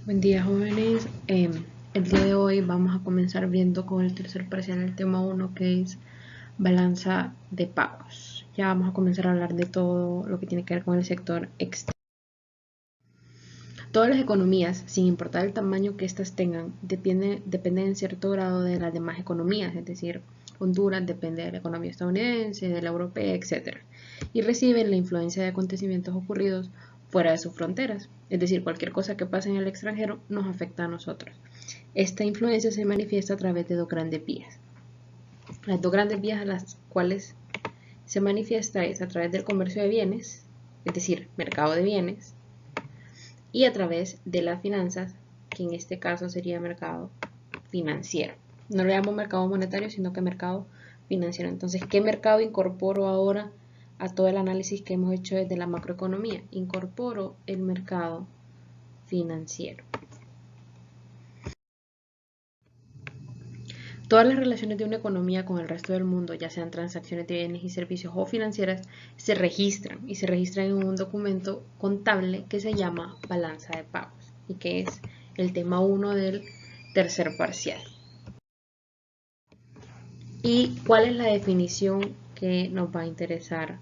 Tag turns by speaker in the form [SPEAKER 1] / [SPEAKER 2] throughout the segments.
[SPEAKER 1] Buen día, jóvenes. El día de hoy vamos a comenzar viendo con el tercer parcial el tema 1, que es balanza de pagos. Ya vamos a comenzar a hablar de todo lo que tiene que ver con el sector externo. Todas las economías, sin importar el tamaño que éstas tengan, dependen en cierto grado de las demás economías, es decir, Honduras depende de la economía estadounidense, de la europea, etc. Y reciben la influencia de acontecimientos ocurridos fuera de sus fronteras, es decir, cualquier cosa que pase en el extranjero nos afecta a nosotros. Esta influencia se manifiesta a través de dos grandes vías. Las dos grandes vías a las cuales se manifiesta es a través del comercio de bienes, es decir, mercado de bienes, y a través de las finanzas, que en este caso sería mercado financiero. No le llamo mercado monetario, sino que mercado financiero. Entonces, ¿qué mercado incorporo ahora a todo el análisis que hemos hecho desde la macroeconomía? Incorporo el mercado financiero. Todas las relaciones de una economía con el resto del mundo, ya sean transacciones de bienes y servicios o financieras, se registran en un documento contable que se llama balanza de pagos y que es el tema 1 del tercer parcial. ¿Y cuál es la definición que nos va a interesar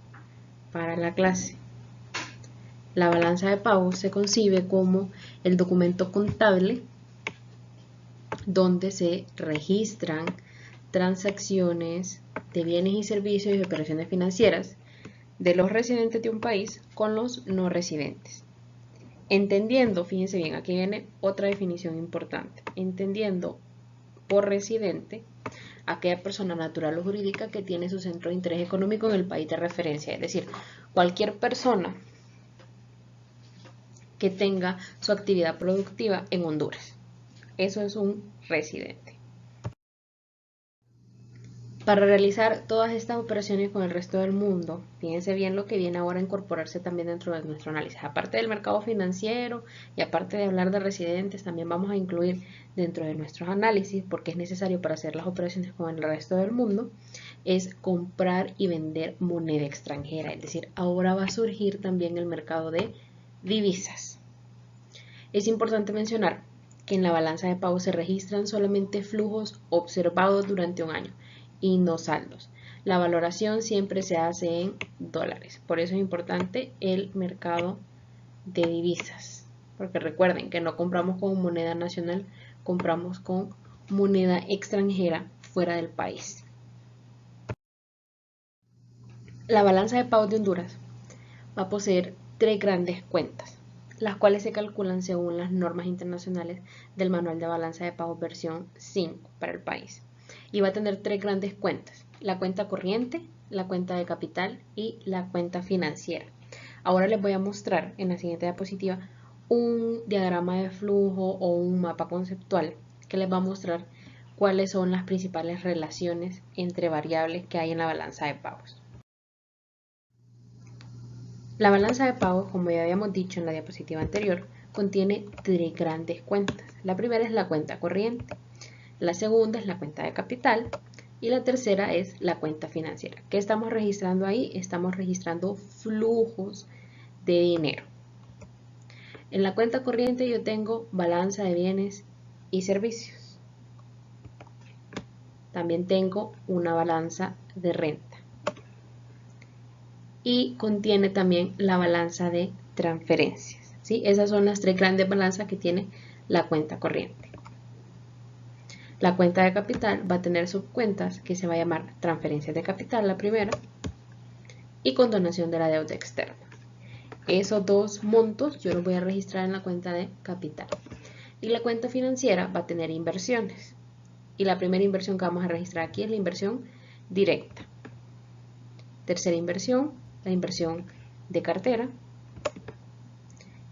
[SPEAKER 1] para la clase? La balanza de pagos se concibe como el documento contable donde se registran transacciones de bienes y servicios y operaciones financieras de los residentes de un país con los no residentes. Entendiendo, fíjense bien, aquí viene otra definición importante, entendiendo por residente aquella persona natural o jurídica que tiene su centro de interés económico en el país de referencia, es decir, cualquier persona que tenga su actividad productiva en Honduras. Eso es un residente. Para realizar todas estas operaciones con el resto del mundo, fíjense bien lo que viene ahora a incorporarse también dentro de nuestro análisis. Aparte del mercado financiero y aparte de hablar de residentes, también vamos a incluir dentro de nuestros análisis, porque es necesario para hacer las operaciones con el resto del mundo, es comprar y vender moneda extranjera. Es decir, ahora va a surgir también el mercado de divisas. Es importante mencionar que en la balanza de pagos se registran solamente flujos observados durante un año y no saldos. La valoración siempre se hace en dólares. Por eso es importante el mercado de divisas. Porque recuerden que no compramos con moneda nacional, compramos con moneda extranjera fuera del país. La balanza de pagos de Honduras va a poseer tres grandes cuentas, las cuales se calculan según las normas internacionales del Manual de Balanza de Pagos versión 5 para el país. Y va a tener tres grandes cuentas, la cuenta corriente, la cuenta de capital y la cuenta financiera. Ahora les voy a mostrar en la siguiente diapositiva un diagrama de flujo o un mapa conceptual que les va a mostrar cuáles son las principales relaciones entre variables que hay en la balanza de pagos. La balanza de pagos, como ya habíamos dicho en la diapositiva anterior, contiene tres grandes cuentas. La primera es la cuenta corriente, la segunda es la cuenta de capital y la tercera es la cuenta financiera. ¿Qué estamos registrando ahí? Estamos registrando flujos de dinero. En la cuenta corriente yo tengo balanza de bienes y servicios. También tengo una balanza de renta. Y contiene también la balanza de transferencias. ¿Sí? Esas son las tres grandes balanzas que tiene la cuenta corriente. La cuenta de capital va a tener subcuentas que se va a llamar transferencias de capital, la primera, y condonación de la deuda externa. Esos dos montos yo los voy a registrar en la cuenta de capital. Y la cuenta financiera va a tener inversiones. Y la primera inversión que vamos a registrar aquí es la inversión directa. Tercera inversión, la inversión de cartera.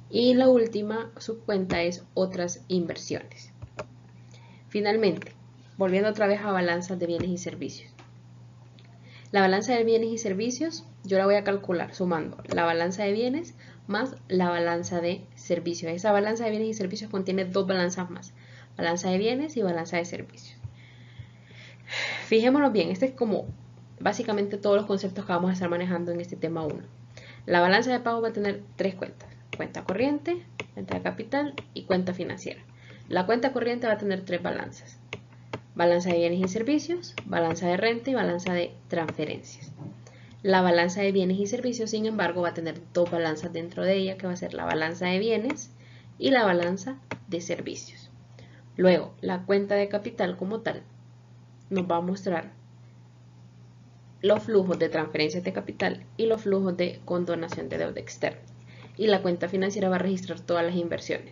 [SPEAKER 1] Y la última subcuenta es otras inversiones. Finalmente, volviendo otra vez a balanzas de bienes y servicios. La balanza de bienes y servicios yo la voy a calcular sumando la balanza de bienes más la balanza de servicios. Esa balanza de bienes y servicios contiene dos balanzas más, balanza de bienes y balanza de servicios. Fijémonos bien, este es como básicamente todos los conceptos que vamos a estar manejando en este tema 1. La balanza de pago va a tener tres cuentas, cuenta corriente, Cuenta de capital y cuenta financiera. La cuenta corriente va a tener 3 balanzas. Balanza de bienes y servicios, balanza de renta y balanza de transferencias. La balanza de bienes y servicios, sin embargo, va a tener 2 balanzas dentro de ella, que va a ser la balanza de bienes y la balanza de servicios. Luego, la cuenta de capital como tal nos va a mostrar los flujos de transferencias de capital y los flujos de condonación de deuda externa. Y la cuenta financiera va a registrar todas las inversiones.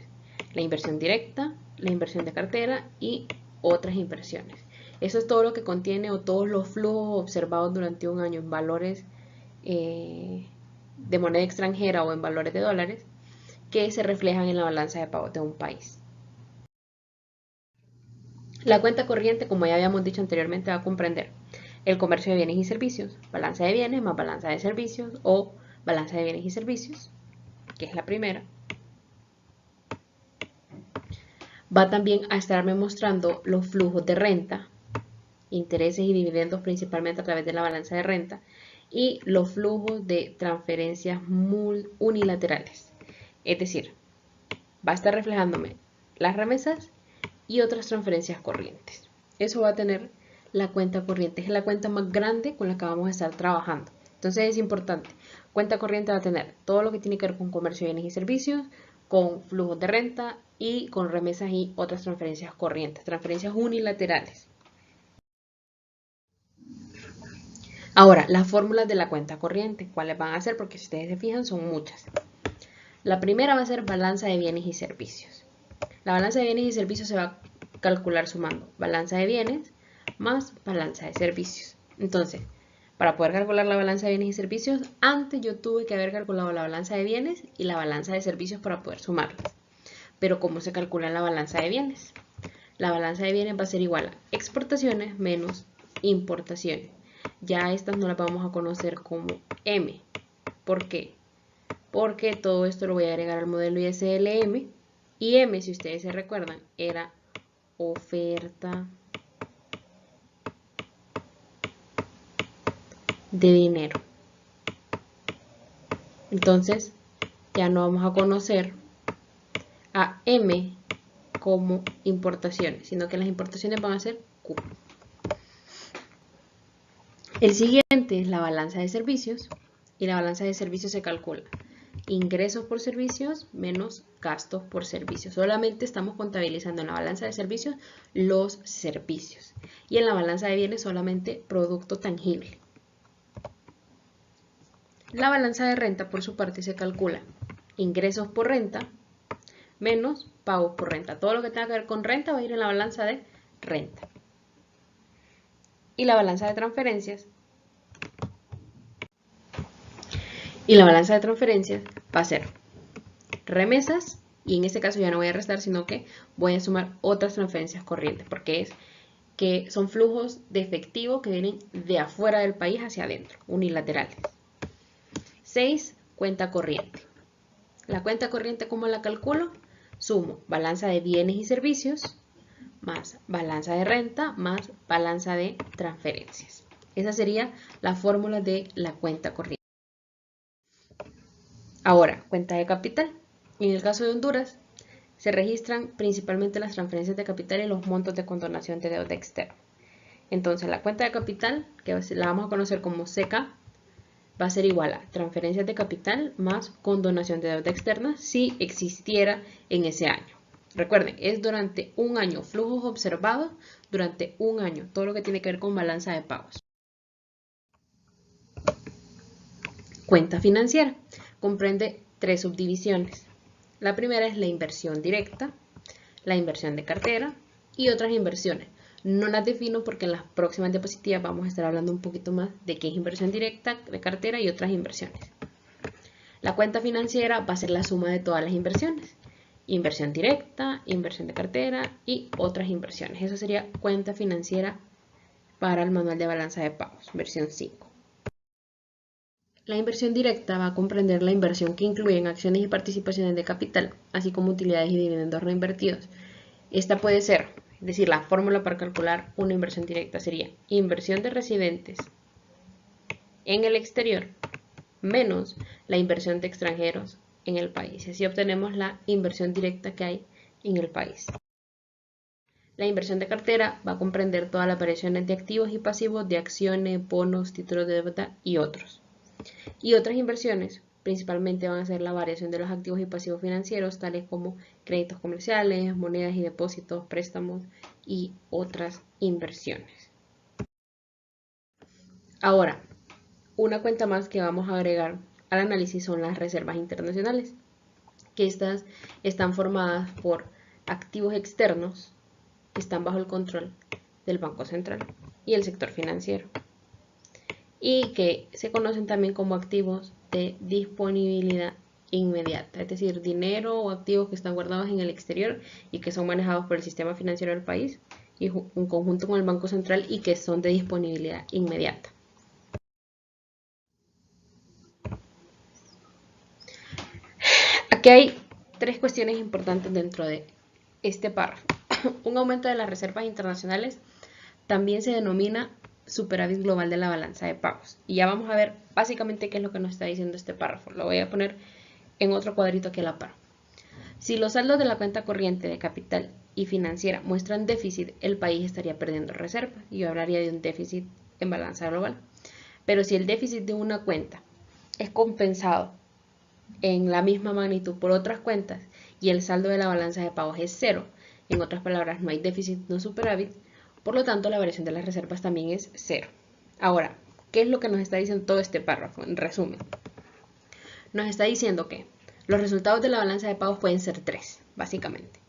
[SPEAKER 1] La inversión directa, la inversión de cartera y otras inversiones. Eso es todo lo que contiene o todos los flujos observados durante un año en valores de moneda extranjera o en valores de dólares que se reflejan en la balanza de pagos de un país. La cuenta corriente, como ya habíamos dicho anteriormente, va a comprender el comercio de bienes y servicios, balanza de bienes más balanza de servicios o balanza de bienes y servicios, que es la primera. Va también a estarme mostrando los flujos de renta, intereses y dividendos principalmente a través de la balanza de renta y los flujos de transferencias unilaterales. Es decir, va a estar reflejándome las remesas y otras transferencias corrientes. Eso va a tener la cuenta corriente, es la cuenta más grande con la que vamos a estar trabajando. Entonces es importante, cuenta corriente va a tener todo lo que tiene que ver con comercio de bienes y servicios, con flujos de renta y con remesas y otras transferencias corrientes, transferencias unilaterales. Ahora, las fórmulas de la cuenta corriente, ¿cuáles van a ser? Porque si ustedes se fijan, son muchas. La primera va a ser balanza de bienes y servicios. La balanza de bienes y servicios se va a calcular sumando balanza de bienes más balanza de servicios. Entonces, para poder calcular la balanza de bienes y servicios, antes yo tuve que haber calculado la balanza de bienes y la balanza de servicios para poder sumarlas. Pero ¿cómo se calcula la balanza de bienes? La balanza de bienes va a ser igual a exportaciones menos importaciones. Ya estas no las vamos a conocer como M. ¿Por qué? Porque todo esto lo voy a agregar al modelo ISLM y M, si ustedes se recuerdan, era oferta de dinero. Entonces, ya no vamos a conocer a M como importaciones, sino que las importaciones van a ser Q. El siguiente es la balanza de servicios y la balanza de servicios se calcula ingresos por servicios menos gastos por servicios. Solamente estamos contabilizando en la balanza de servicios los servicios y en la balanza de bienes solamente producto tangible. La balanza de renta por su parte se calcula ingresos por renta menos pagos por renta. Todo lo que tenga que ver con renta va a ir en la balanza de renta. Y la balanza de transferencias. Va a ser remesas, y en este caso ya no voy a restar, sino que voy a sumar otras transferencias corrientes, porque es que son flujos de efectivo que vienen de afuera del país hacia adentro, unilaterales. 6. Cuenta corriente. La cuenta corriente, ¿cómo la calculo? Sumo balanza de bienes y servicios más balanza de renta más balanza de transferencias. Esa sería la fórmula de la cuenta corriente. Ahora, cuenta de capital. En el caso de Honduras, se registran principalmente las transferencias de capital y los montos de condonación de deuda externa. Entonces, la cuenta de capital, que la vamos a conocer como CK, va a ser igual a transferencias de capital más condonación de deuda externa si existiera en ese año. Recuerden, es durante un año, flujos observados durante un año, todo lo que tiene que ver con balanza de pagos. Cuenta financiera. Comprende 3 subdivisiones. La primera es la inversión directa, la inversión de cartera y otras inversiones. No las defino porque en las próximas diapositivas vamos a estar hablando un poquito más de qué es inversión directa, de cartera y otras inversiones. La cuenta financiera va a ser la suma de todas las inversiones. Inversión directa, inversión de cartera y otras inversiones. Eso sería cuenta financiera para el manual de balanza de pagos, versión 5. La inversión directa va a comprender la inversión que incluye en acciones y participaciones de capital, así como utilidades y dividendos reinvertidos. Esta puede ser, es decir, la fórmula para calcular una inversión directa sería inversión de residentes en el exterior menos la inversión de extranjeros en el país. Y así obtenemos la inversión directa que hay en el país. La inversión de cartera va a comprender todas las variaciones de activos y pasivos de acciones, bonos, títulos de deuda y otros. Y otras inversiones principalmente van a ser la variación de los activos y pasivos financieros, tales como créditos comerciales, monedas y depósitos, préstamos y otras inversiones. Ahora, una cuenta más que vamos a agregar al análisis son las reservas internacionales, que estas están formadas por activos externos que están bajo el control del Banco Central y el sector financiero, y que se conocen también como activos de disponibilidad inmediata, es decir, dinero o activos que están guardados en el exterior y que son manejados por el sistema financiero del país y en conjunto con el Banco Central y que son de disponibilidad inmediata. Aquí hay tres cuestiones importantes dentro de este párrafo. Un aumento de las reservas internacionales también se denomina superávit global de la balanza de pagos. Y ya vamos a ver básicamente qué es lo que nos está diciendo este párrafo. Lo voy a poner en otro cuadrito aquí a la par. Si los saldos de la cuenta corriente de capital y financiera muestran déficit, el país estaría perdiendo reservas. Y yo hablaría de un déficit en balanza global. Pero si el déficit de una cuenta es compensado en la misma magnitud por otras cuentas y el saldo de la balanza de pagos es cero, en otras palabras, no hay déficit, no superávit, por lo tanto la variación de las reservas también es cero. Ahora, ¿qué es lo que nos está diciendo todo este párrafo? En resumen, nos está diciendo que los resultados de la balanza de pagos pueden ser tres, básicamente.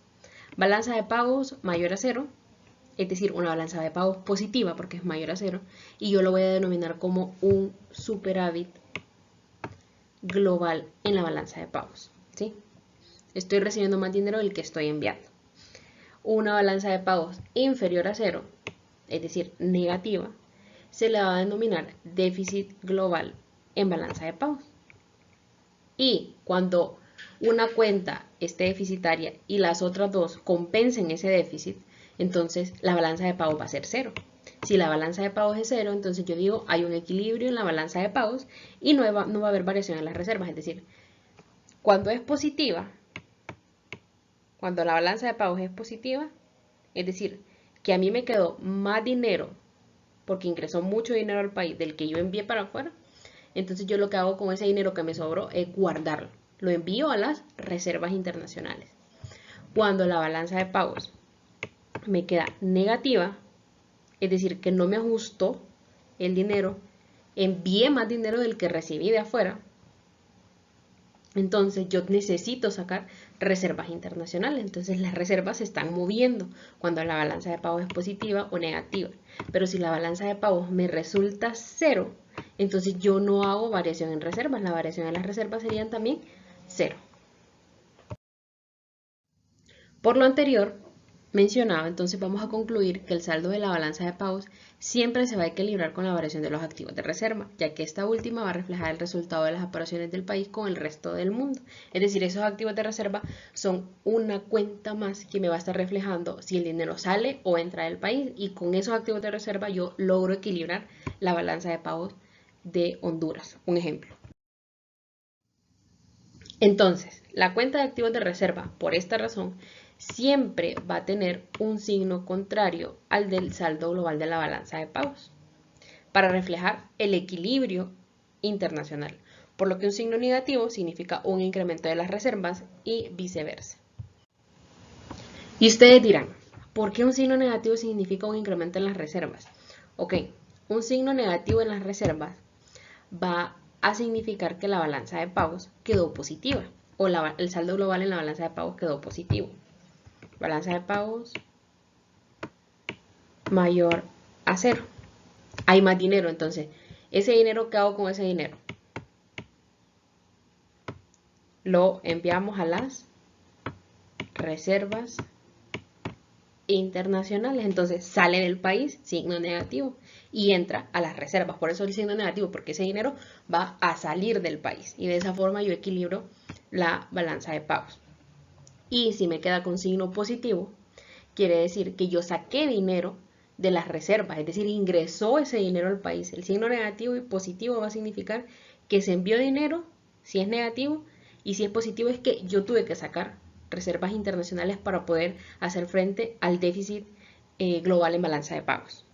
[SPEAKER 1] Balanza de pagos mayor a cero, es decir, una balanza de pagos positiva porque es mayor a cero, y yo lo voy a denominar como un superávit global en la balanza de pagos, ¿sí? Estoy recibiendo más dinero del que estoy enviando. Una balanza de pagos inferior a cero, es decir, negativa, se le va a denominar déficit global en balanza de pagos. Y cuando una cuenta esté deficitaria y las otras dos compensen ese déficit, entonces la balanza de pagos va a ser cero. Si la balanza de pagos es cero, entonces yo digo hay un equilibrio en la balanza de pagos y no va a haber variación en las reservas. Es decir, cuando es positiva, cuando la balanza de pagos es positiva, es decir, que a mí me quedó más dinero porque ingresó mucho dinero al país del que yo envié para afuera, entonces yo lo que hago con ese dinero que me sobró es guardarlo. Lo envío a las reservas internacionales. Cuando la balanza de pagos me queda negativa, es decir, que no me ajustó el dinero, envié más dinero del que recibí de afuera, entonces yo necesito sacar reservas internacionales. Entonces las reservas se están moviendo cuando la balanza de pagos es positiva o negativa. Pero si la balanza de pagos me resulta cero, entonces yo no hago variación en reservas. La variación en las reservas serían también cero. Por lo anterior mencionado, entonces vamos a concluir que el saldo de la balanza de pagos siempre se va a equilibrar con la variación de los activos de reserva, ya que esta última va a reflejar el resultado de las operaciones del país con el resto del mundo. Es decir, esos activos de reserva son una cuenta más que me va a estar reflejando si el dinero sale o entra del país, y con esos activos de reserva yo logro equilibrar la balanza de pagos de Honduras, un ejemplo. Entonces, la cuenta de activos de reserva, por esta razón, siempre va a tener un signo contrario al del saldo global de la balanza de pagos, para reflejar el equilibrio internacional, por lo que un signo negativo significa un incremento de las reservas y viceversa. Y ustedes dirán, ¿por qué un signo negativo significa un incremento en las reservas? Ok, un signo negativo en las reservas va a significar que la balanza de pagos quedó positiva, o el saldo global en la balanza de pagos quedó positivo. Balanza de pagos mayor a cero. Hay más dinero, entonces, ese dinero, ¿qué hago con ese dinero? Lo enviamos a las reservas internacionales. Entonces sale del país, signo negativo, y entra a las reservas. Por eso el signo negativo, porque ese dinero va a salir del país. Y de esa forma yo equilibro la balanza de pagos. Y si me queda con signo positivo, quiere decir que yo saqué dinero de las reservas, es decir, ingresó ese dinero al país. El signo negativo y positivo va a significar que se envió dinero, si es negativo, Y si es positivo es que yo tuve que sacar reservas internacionales para poder hacer frente al déficit global en balanza de pagos.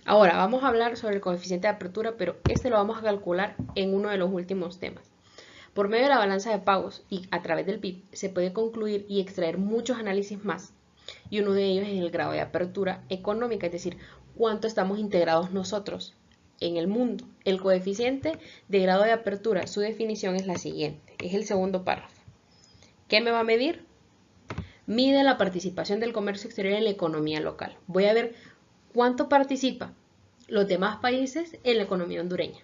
[SPEAKER 1] Ahora vamos a hablar sobre el coeficiente de apertura, pero este lo vamos a calcular en uno de los últimos temas. Por medio de la balanza de pagos y a través del PIB se puede concluir y extraer muchos análisis más. Y uno de ellos es el grado de apertura económica, es decir, cuánto estamos integrados nosotros en el mundo. El coeficiente de grado de apertura, su definición es la siguiente, es el segundo párrafo. ¿Qué me va a medir? Mide la participación del comercio exterior en la economía local. Voy a ver cuánto participa los demás países en la economía hondureña.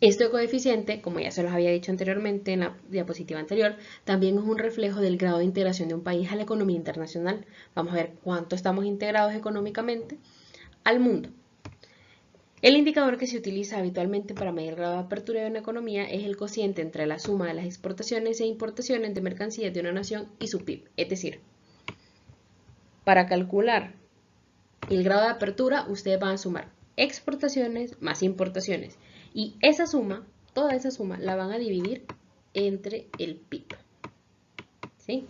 [SPEAKER 1] Este coeficiente, como ya se los había dicho anteriormente en la diapositiva anterior, también es un reflejo del grado de integración de un país a la economía internacional. Vamos a ver cuánto estamos integrados económicamente al mundo. El indicador que se utiliza habitualmente para medir el grado de apertura de una economía es el cociente entre la suma de las exportaciones e importaciones de mercancías de una nación y su PIB. Es decir, para calcular el grado de apertura, ustedes van a sumar exportaciones más importaciones. Y esa suma, toda esa suma, la van a dividir entre el PIB. ¿Sí?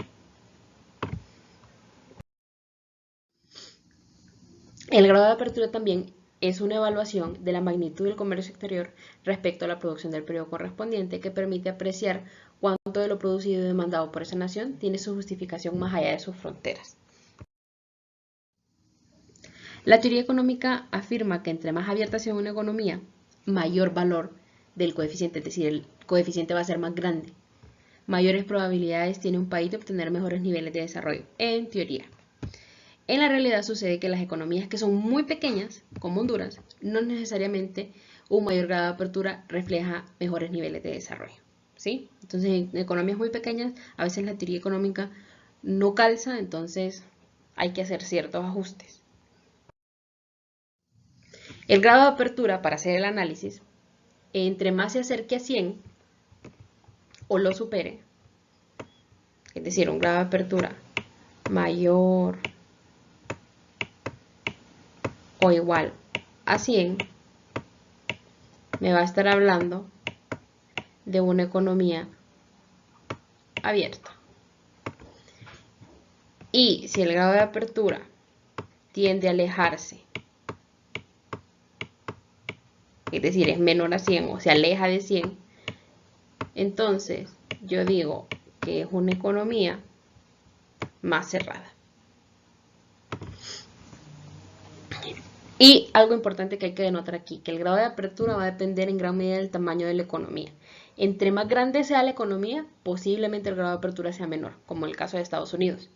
[SPEAKER 1] El grado de apertura también es una evaluación de la magnitud del comercio exterior respecto a la producción del periodo correspondiente que permite apreciar cuánto de lo producido y demandado por esa nación tiene su justificación más allá de sus fronteras. La teoría económica afirma que entre más abierta sea una economía, mayor valor del coeficiente, es decir, el coeficiente va a ser más grande. Mayores probabilidades tiene un país de obtener mejores niveles de desarrollo, en teoría. En la realidad sucede que las economías que son muy pequeñas, como Honduras, no necesariamente un mayor grado de apertura refleja mejores niveles de desarrollo. ¿Sí? Entonces, en economías muy pequeñas, a veces la teoría económica no calza, entonces hay que hacer ciertos ajustes. El grado de apertura, para hacer el análisis, entre más se acerque a 100 o lo supere, es decir, un grado de apertura mayor o igual a 100, me va a estar hablando de una economía abierta. Y si el grado de apertura tiende a alejarse, es decir, es menor a 100 o se aleja de 100, entonces yo digo que es una economía más cerrada. Y algo importante que hay que denotar aquí, que el grado de apertura va a depender en gran medida del tamaño de la economía. Entre más grande sea la economía, posiblemente el grado de apertura sea menor, como en el caso de Estados Unidos.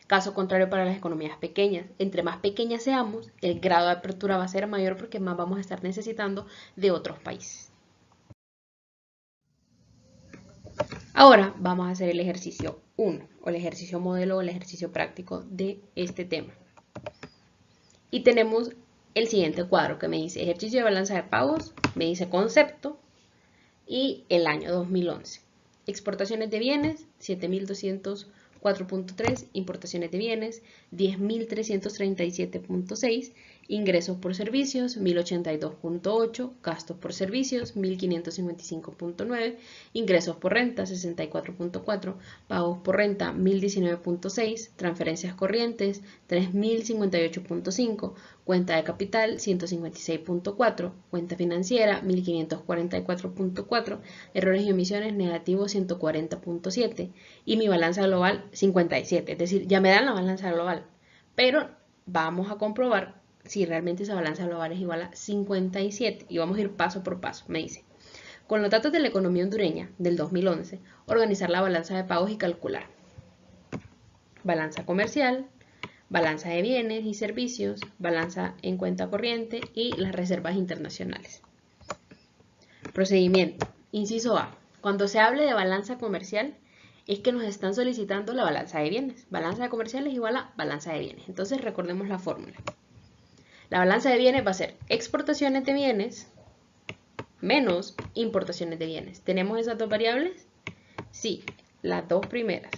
[SPEAKER 1] Caso contrario para las economías pequeñas. Entre más pequeñas seamos, el grado de apertura va a ser mayor porque más vamos a estar necesitando de otros países. Ahora vamos a hacer el ejercicio 1, o el ejercicio modelo o el ejercicio práctico de este tema. Y tenemos el siguiente cuadro que me dice ejercicio de balanza de pagos, me dice concepto y el año 2011. Exportaciones de bienes, 7.204.3, importaciones de bienes, 10.337.6, ingresos por servicios, 1.082.8, gastos por servicios, 1.555.9, ingresos por renta, 64.4, pagos por renta, 1.019.6, transferencias corrientes, 3.058.5, cuenta de capital, 156.4, cuenta financiera, 1.544.4, errores y omisiones negativos, 140.7 y mi balanza global 57, es decir, ya me dan la balanza global, pero vamos a comprobar si realmente esa balanza global es igual a 57 y vamos a ir paso por paso. Me dice, con los datos de la economía hondureña del 2011, organizar la balanza de pagos y calcular balanza comercial, balanza de bienes y servicios, balanza en cuenta corriente y las reservas internacionales. Procedimiento. Inciso A. Cuando se hable de balanza comercial, es que nos están solicitando la balanza de bienes. Balanza de comercial es igual a balanza de bienes. Entonces recordemos la fórmula. La balanza de bienes va a ser exportaciones de bienes menos importaciones de bienes. ¿Tenemos esas dos variables? Sí, las dos primeras.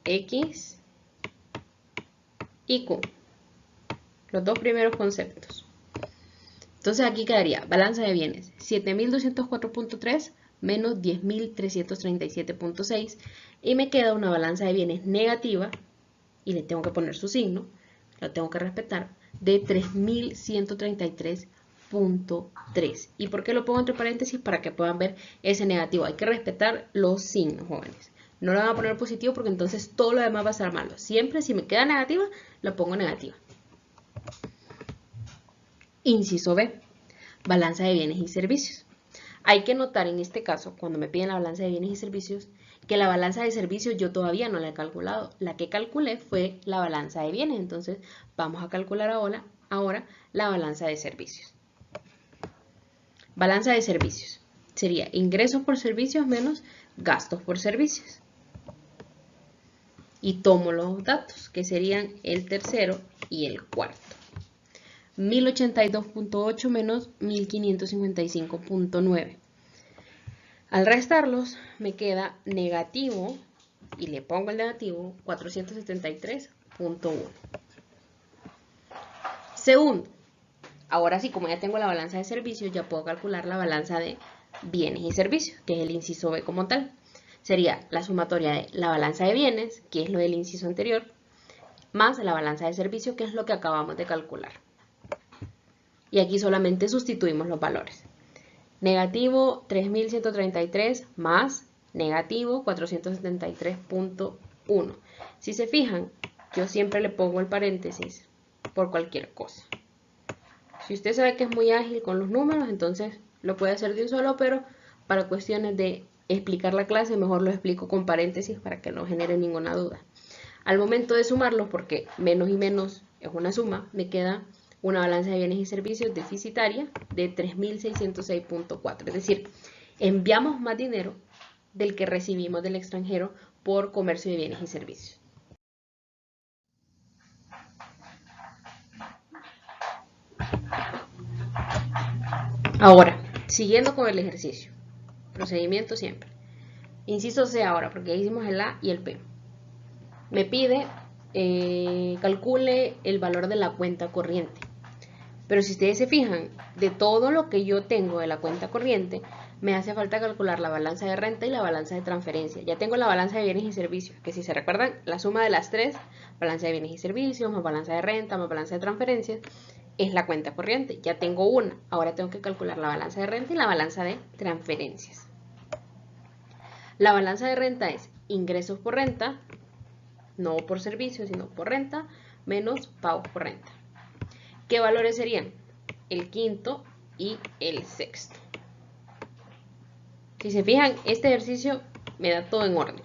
[SPEAKER 1] X y Q. Los dos primeros conceptos. Entonces aquí quedaría balanza de bienes 7.204.3 menos 10.337.6 y me queda una balanza de bienes negativa, y le tengo que poner su signo, lo tengo que respetar, de 3.133.3. ¿Y por qué lo pongo entre paréntesis? Para que puedan ver ese negativo. Hay que respetar los signos, jóvenes. No lo van a poner positivo porque entonces todo lo demás va a ser malo. Siempre si me queda negativa, lo pongo negativa. Inciso B, balanza de bienes y servicios. Hay que notar en este caso, cuando me piden la balanza de bienes y servicios, que la balanza de servicios yo todavía no la he calculado. La que calculé fue la balanza de bienes. Entonces vamos a calcular ahora la balanza de servicios. Balanza de servicios sería ingresos por servicios menos gastos por servicios. Y tomo los datos, que serían el tercero y el cuarto. 1082.8 menos 1555.9. Al restarlos, me queda negativo, y le pongo el negativo, 473.1. Segundo, ahora sí, como ya tengo la balanza de servicios, ya puedo calcular la balanza de bienes y servicios, que es el inciso B como tal. Sería la sumatoria de la balanza de bienes, que es lo del inciso anterior, más la balanza de servicios, que es lo que acabamos de calcular. Y aquí solamente sustituimos los valores. Negativo 3.133 más negativo 473.1. Si se fijan, yo siempre le pongo el paréntesis por cualquier cosa. Si usted sabe que es muy ágil con los números, entonces lo puede hacer de un solo, pero para cuestiones de explicar la clase, mejor lo explico con paréntesis para que no genere ninguna duda. Al momento de sumarlos, porque menos y menos es una suma, me queda una balanza de bienes y servicios deficitaria de 3.606.4. Es decir, enviamos más dinero del que recibimos del extranjero por comercio de bienes y servicios. Ahora, siguiendo con el ejercicio. Procedimiento siempre. Inciso C ahora, porque hicimos el A y el P. Me pide calcule el valor de la cuenta corriente. Pero si ustedes se fijan, de todo lo que yo tengo de la cuenta corriente, me hace falta calcular la balanza de renta y la balanza de transferencia. Ya tengo la balanza de bienes y servicios, que si se recuerdan, la suma de las tres, balanza de bienes y servicios, más balanza de renta, más balanza de transferencias, es la cuenta corriente. Ya tengo una. Ahora tengo que calcular la balanza de renta y la balanza de transferencias. La balanza de renta es ingresos por renta, no por servicios, sino por renta, menos pagos por renta. ¿Qué valores serían? El quinto y el sexto. Si se fijan, este ejercicio me da todo en orden.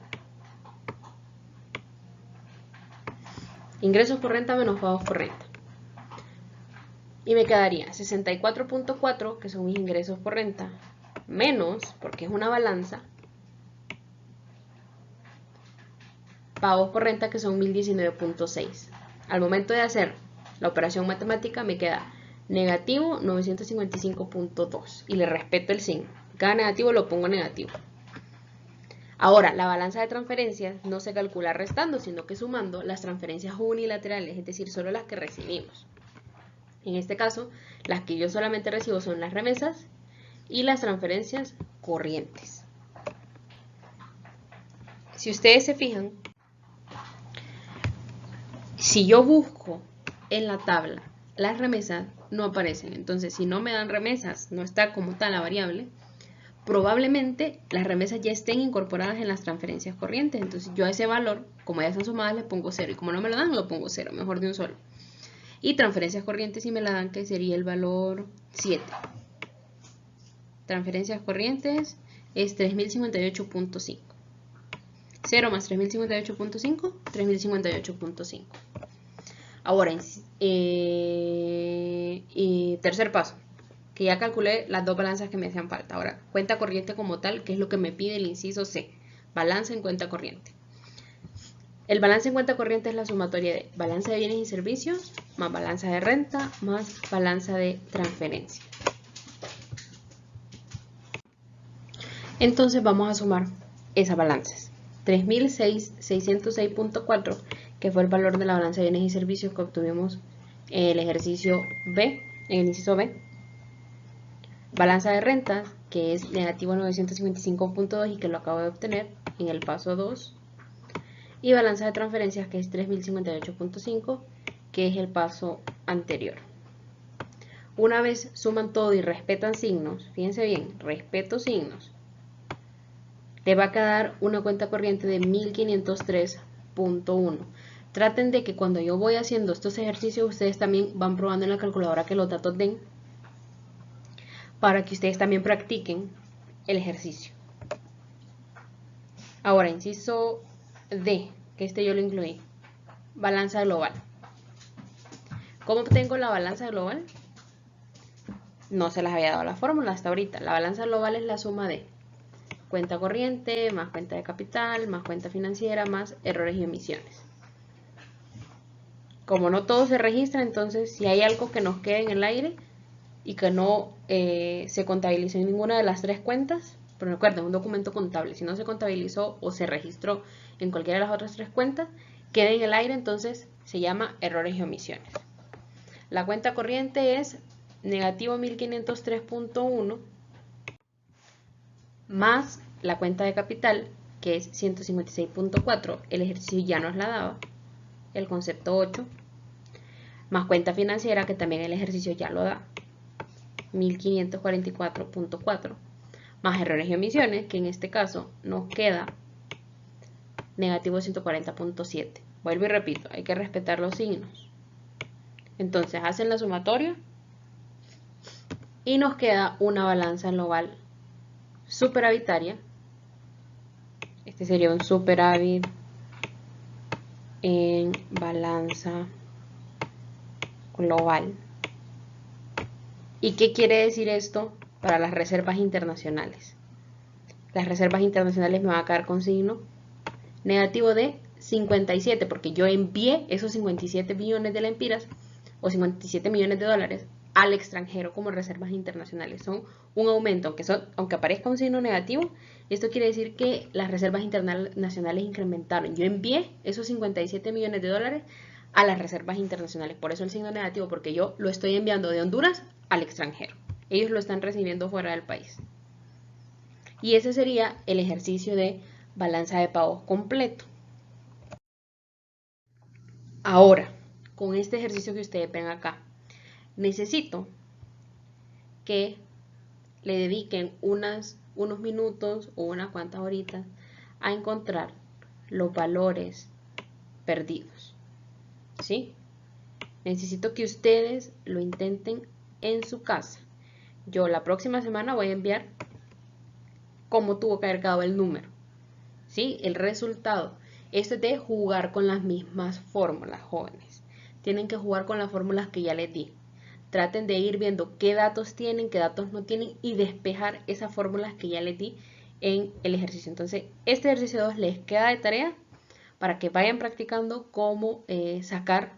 [SPEAKER 1] Ingresos por renta menos pagos por renta. Y me quedaría 64.4, que son mis ingresos por renta, menos, porque es una balanza, pagos por renta, que son 1019.6. Al momento de hacer la operación matemática me queda negativo 955.2 y le respeto el signo. Cada negativo lo pongo negativo. Ahora, la balanza de transferencias no se calcula restando, sino que sumando las transferencias unilaterales, es decir, solo las que recibimos. En este caso, las que yo solamente recibo son las remesas y las transferencias corrientes. Si ustedes se fijan, si yo busco en la tabla las remesas, no aparecen. Entonces, si no me dan remesas, no está como tal la variable, probablemente las remesas ya estén incorporadas en las transferencias corrientes. Entonces, yo a ese valor, como ya están sumadas, le pongo 0. Y como no me lo dan, lo pongo 0, mejor de un solo. Y transferencias corrientes, si me la dan, que sería el valor 7. Transferencias corrientes es 3058.5. 0 más 3058.5, 3058.5. Ahora, tercer paso, que ya calculé las dos balanzas que me hacían falta. Ahora, cuenta corriente como tal, que es lo que me pide el inciso C, balanza en cuenta corriente. El balance en cuenta corriente es la sumatoria de balanza de bienes y servicios, más balanza de renta, más balanza de transferencia. Entonces vamos a sumar esas balanzas. 3.606.4, que fue el valor de la balanza de bienes y servicios que obtuvimos en el ejercicio B, en el inciso B, Balanza de rentas, que es negativo 955.2 y que lo acabo de obtener en el paso 2. Y balanza de transferencias, que es 3058.5, que es el paso anterior. Una vez suman todo y respetan signos, fíjense bien, respeto signos, le va a quedar una cuenta corriente de 1503.1. Traten de que cuando yo voy haciendo estos ejercicios, ustedes también van probando en la calculadora que los datos den, para que ustedes también practiquen el ejercicio. Ahora, inciso D, que este yo lo incluí, balanza global. ¿Cómo obtengo la balanza global? No se las había dado la fórmula hasta ahorita. La balanza global es la suma de cuenta corriente, más cuenta de capital, más cuenta financiera, más errores y omisiones. Como no todo se registra, entonces si hay algo que nos quede en el aire y que no se contabilizó en ninguna de las tres cuentas, pero recuerden, un documento contable, si no se contabilizó o se registró en cualquiera de las otras tres cuentas, queda en el aire, entonces se llama errores y omisiones. La cuenta corriente es negativo 1503.1 más la cuenta de capital, que es 156.4, el ejercicio ya nos la daba, el concepto 8, más cuenta financiera, que también el ejercicio ya lo da, 1544.4, más errores y omisiones, que en este caso nos queda negativo 140.7. Vuelvo y repito, hay que respetar los signos. Entonces hacen la sumatoria y nos queda una balanza global superavitaria. Este sería un superávit en balanza global. ¿Y qué quiere decir esto para las reservas internacionales? Las reservas internacionales me van a quedar con signo negativo de 57, porque yo envié esos 57 millones de lempiras o 57 millones de dólares al extranjero como reservas internacionales. Son un aumento, aunque aparezca un signo negativo, esto quiere decir que las reservas internacionales incrementaron. Yo envié esos 57 millones de dólares a las reservas internacionales. Por eso el signo negativo, porque yo lo estoy enviando de Honduras al extranjero. Ellos lo están recibiendo fuera del país. Y ese sería el ejercicio de balanza de pagos completo. Ahora, con este ejercicio que ustedes ven acá, necesito que le dediquen unos minutos o unas cuantas horitas a encontrar los valores perdidos. ¿Sí? Necesito que ustedes lo intenten en su casa. Yo la próxima semana voy a enviar cómo tuvo que haber quedado el número. ¿Sí? El resultado. Esto es de jugar con las mismas fórmulas, jóvenes. Tienen que jugar con las fórmulas que ya les di. Traten de ir viendo qué datos tienen, qué datos no tienen y despejar esas fórmulas que ya les di en el ejercicio. Entonces, este ejercicio 2 les queda de tarea para que vayan practicando cómo sacar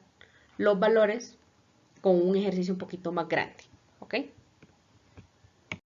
[SPEAKER 1] los valores con un ejercicio un poquito más grande.